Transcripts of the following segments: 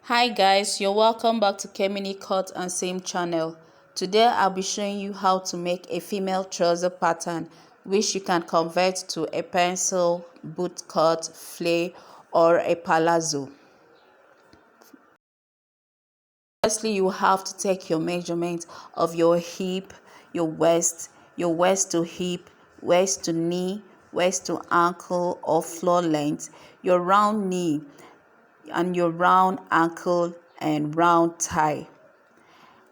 Hi guys, you're welcome back to Kemini Cut and Seam channel. Today I'll be showing you how to make a female trouser pattern which you can convert to a pencil, boot cut, flay or a palazzo. Firstly, you have to take your measurement of your hip, your waist to hip, waist to knee, waist to ankle or floor length, your round knee and your round ankle and round thigh.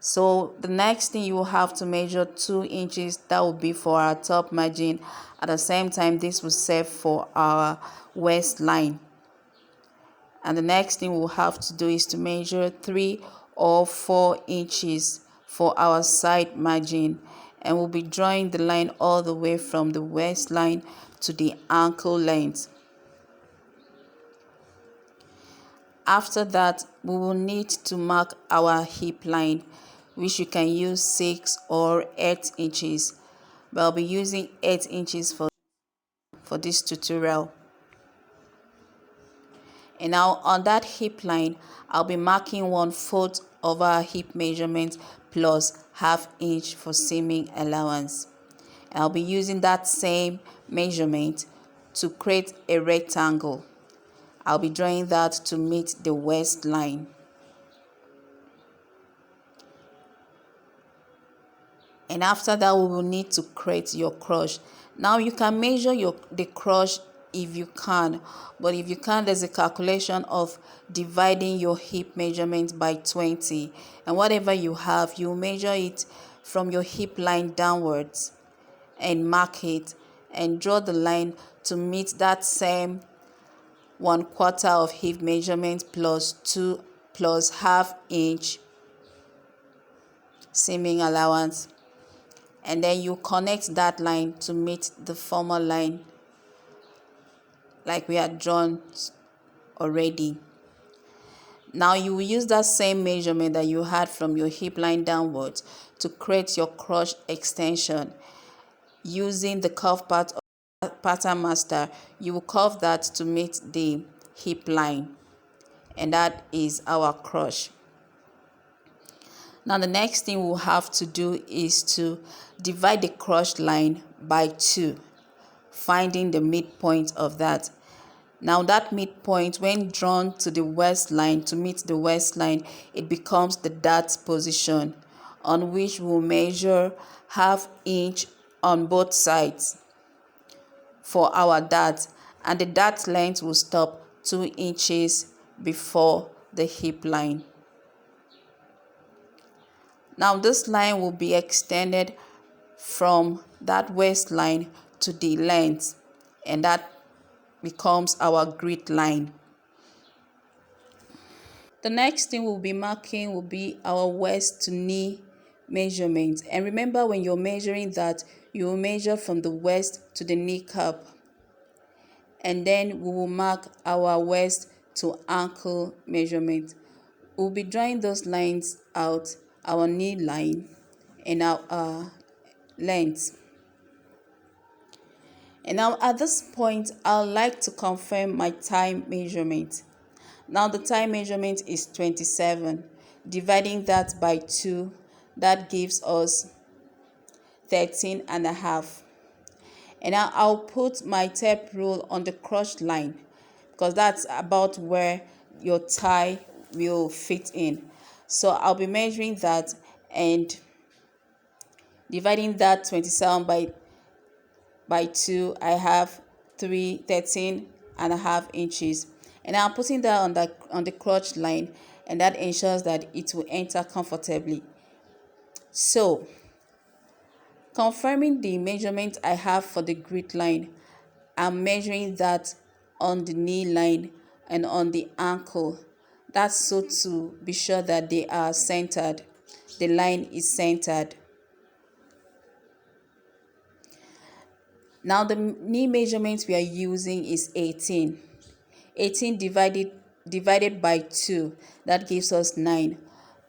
So the next thing you will have to measure 2 inches. That will be for our top margin. At the same time, this will serve for our waistline. And the next thing we'll have to do is to measure 3 or 4 inches for our side margin, and we'll be drawing the line all the way from the waistline to the ankle length. After that, we will need to mark our hip line, which you can use 6 or 8 inches, but I'll be using 8 inches for this tutorial. And now on that hip line, I'll be marking 1/4 of our hip measurement plus ½ inch for seaming allowance. I'll be using that same measurement to create a rectangle. I'll be drawing that to meet the waistline. And after that, we will need to create your crotch. Now you can measure the crotch if you can, but if you can't, there's a calculation of dividing your hip measurement by 20, and whatever you have, you measure it from your hip line downwards and mark it and draw the line to meet that same 1/4 of hip measurement plus 2 plus ½ inch seaming allowance, and then you connect that line to meet the former line like we had drawn already. Now you will use that same measurement that you had from your hip line downwards to create your crotch extension. Using the curve part of pattern master, you will curve that to meet the hip line, and that is our crotch. Now the next thing we'll have to do is to divide the crotch line by 2, finding the midpoint of that. Now that midpoint, when drawn to the waistline to meet the waistline, it becomes the dart position, on which we'll measure ½ inch on both sides for our dart, and the dart length will stop 2 inches before the hip line. Now this line will be extended from that waistline to the length, and that becomes our grid line. The next thing we'll be marking will be our waist to knee measurement. And remember, when you're measuring that, you will measure from the waist to the kneecap. And then we will mark our waist to ankle measurement. We'll be drawing those lines out, our knee line and our length. And now at this point, I'd like to confirm my thigh measurement. Now the thigh measurement is 27. Dividing that by 2, that gives us 13.5. And now I'll put my tape rule on the crotch line, because that's about where your thigh will fit in. So I'll be measuring that and dividing that 27 by 2, I have 13.5 inches, and I'm putting that on the crotch line, and that ensures that it will enter comfortably. So confirming the measurement I have for the grid line, I'm measuring that on the knee line and on the ankle. That's so to be sure that they are centered. The line is centered. Now the knee measurement we are using is 18. 18 divided by 2, that gives us 9.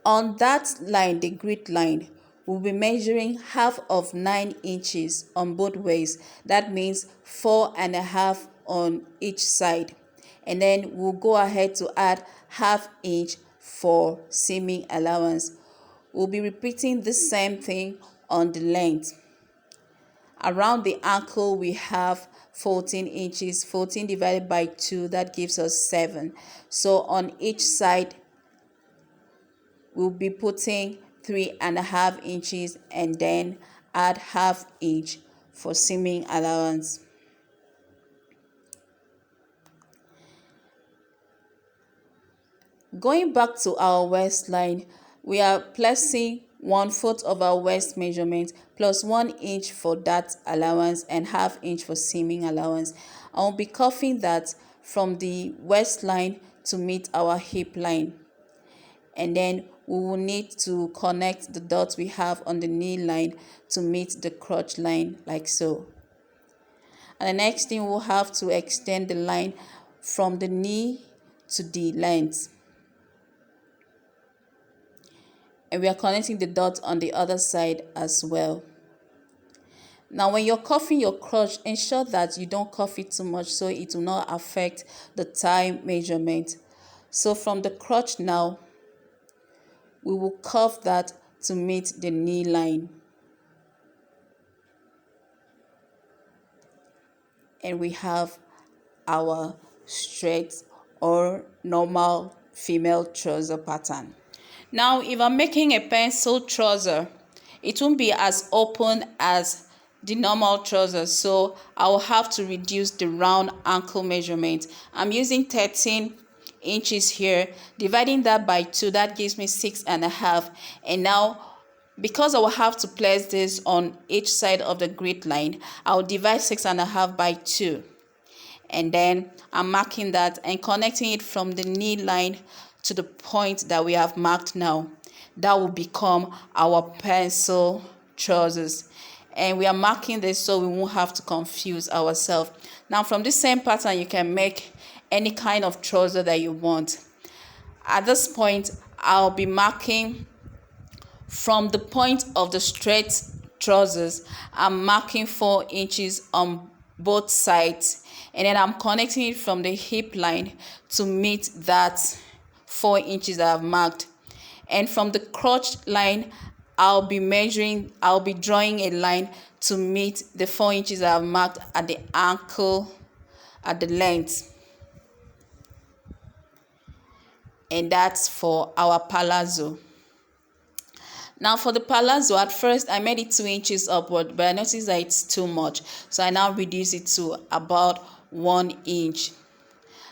On that line, the grid line, we'll be measuring half of 9 inches on both ways. That means 4.5 on each side. And then we'll go ahead to add ½ inch for seaming allowance. We'll be repeating the same thing on the length. Around the ankle we have 14 inches. 14 divided by 2, that gives us 7. So on each side we'll be putting 3.5 inches and then add half inch for seaming allowance. Going back to our waistline, we are placing 1/4 of our waist measurement plus 1 inch for that allowance and half inch for seaming allowance. I'll be cuffing that from the waistline to meet our hip line. And then we will need to connect the dots we have on the knee line to meet the crotch line, like so. And the next thing, we'll have to extend the line from the knee to the length. And we are connecting the dots on the other side as well. Now when you're cuffing your crotch, ensure that you don't cuff it too much so it will not affect the thigh measurement. So from the crotch now, we will cuff that to meet the knee line. And we have our straight or normal female trouser pattern. Now, if I'm making a pencil trouser, it won't be as open as the normal trouser, so I'll have to reduce the round ankle measurement. I'm using 13 inches here, dividing that by 2, that gives me 6.5. And now, because I will have to place this on each side of the grid line, I'll divide 6.5 by 2. And then I'm marking that and connecting it from the knee line to the point that we have marked now. That will become our pencil trousers. And we are marking this so we won't have to confuse ourselves. Now from this same pattern, you can make any kind of trouser that you want. At this point, I'll be marking from the point of the straight trousers. I'm marking 4 inches on both sides, and then I'm connecting it from the hip line to meet that 4 inches that I've marked. And from the crotch line, I'll be drawing a line to meet the 4 inches that I've marked at the ankle, at the length. And that's for our palazzo. Now for the palazzo, at first I made it 2 inches upward, but I noticed that it's too much. So I now reduce it to about 1 inch.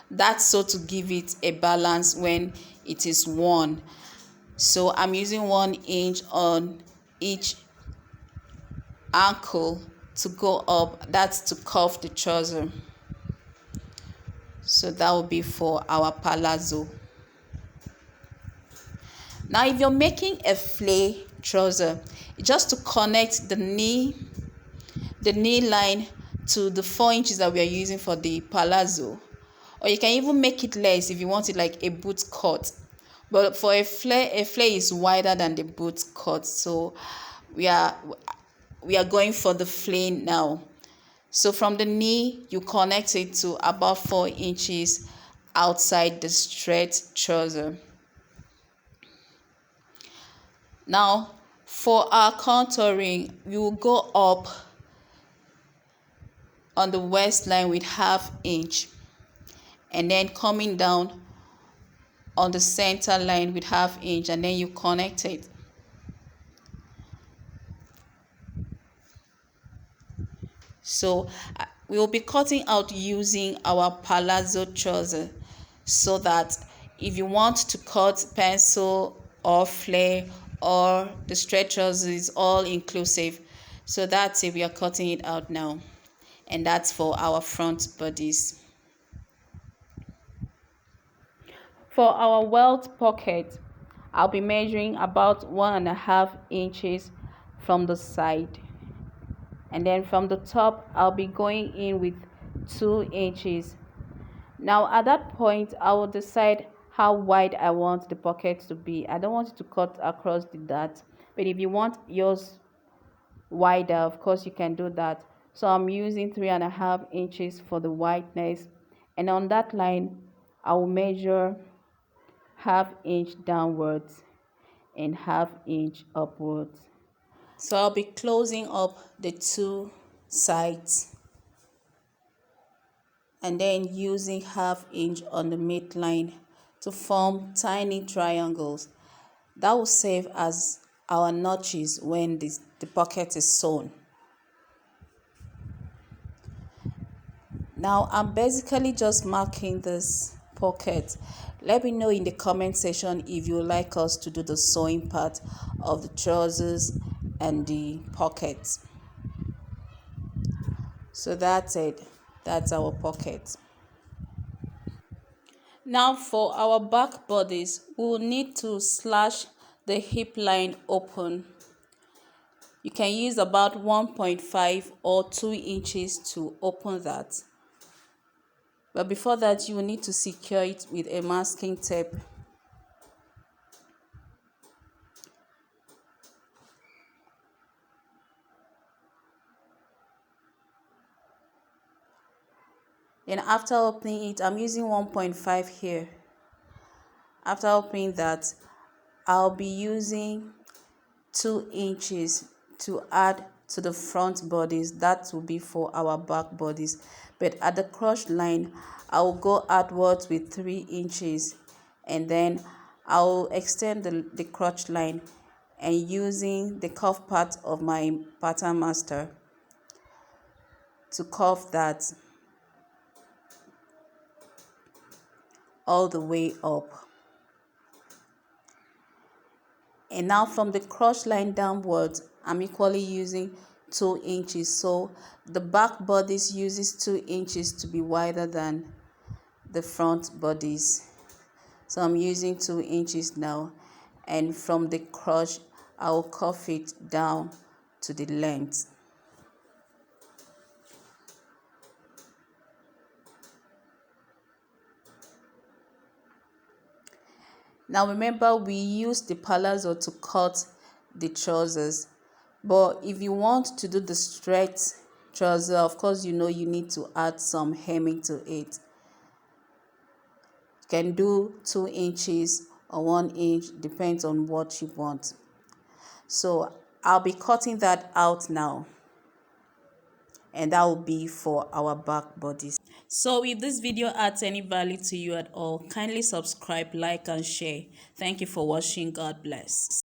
That's so to give it a balance when it is worn. So I'm using 1 inch on each ankle to go up. That's to cuff the trouser. So that will be for our palazzo. Now if you're making a flay trouser, just to connect the knee line to the 4 inches that we are using for the palazzo, or you can even make it less if you want it like a boot cut. But for a flay is wider than the boot cut, so we are going for the flay now. So from the knee, you connect it to about 4 inches outside the straight trouser. Now for our contouring, we will go up on the waistline with half inch, and then coming down on the center line with half inch, and then you connect it. So we will be cutting out using our palazzo trouser, so that if you want to cut pencil or flare or the straight trouser, is all inclusive. So that's it, we are cutting it out now. And that's for our front bodice. For our welt pocket, I'll be measuring about 1.5 inches from the side. And then from the top, I'll be going in with 2 inches. Now at that point, I will decide how wide I want the pocket to be. I don't want it to cut across the dart, but if you want yours wider, of course you can do that. So I'm using 3.5 inches for the wideness, and on that line I will measure half inch downwards and half inch upwards. So I'll be closing up the two sides and then using half inch on the midline to form tiny triangles. That will serve as our notches when the pocket is sewn. Now I'm basically just marking this pocket. Let me know in the comment section if you would like us to do the sewing part of the trousers and the pockets. So that's it. That's our pocket. Now for our back bodice, we will need to slash the hip line open. You can use about 1.5 or 2 inches to open that. But before that, you will need to secure it with a masking tape. Then after opening it, I'm using 1.5 here. After opening that, I'll be using 2 inches to add to the front bodice. That will be for our back bodice. But at the crotch line, I will go outwards with 3 inches and then I'll extend the crotch line and using the cuff part of my pattern master to cuff that all the way up. And now from the crotch line downwards, I'm equally using 2 inches. So the back bodice uses 2 inches to be wider than the front bodice. So I'm using 2 inches now. And from the crotch, I'll cuff it down to the length. Now remember, we used the palazzo to cut the trousers, but if you want to do the straight trouser, of course you need to add some hemming to it. You can do 2 inches or 1 inch, depends on what you want. So I'll be cutting that out now, and that will be for our back bodies. So if this video adds any value to you at all, kindly subscribe, like and share. Thank you for watching. God bless.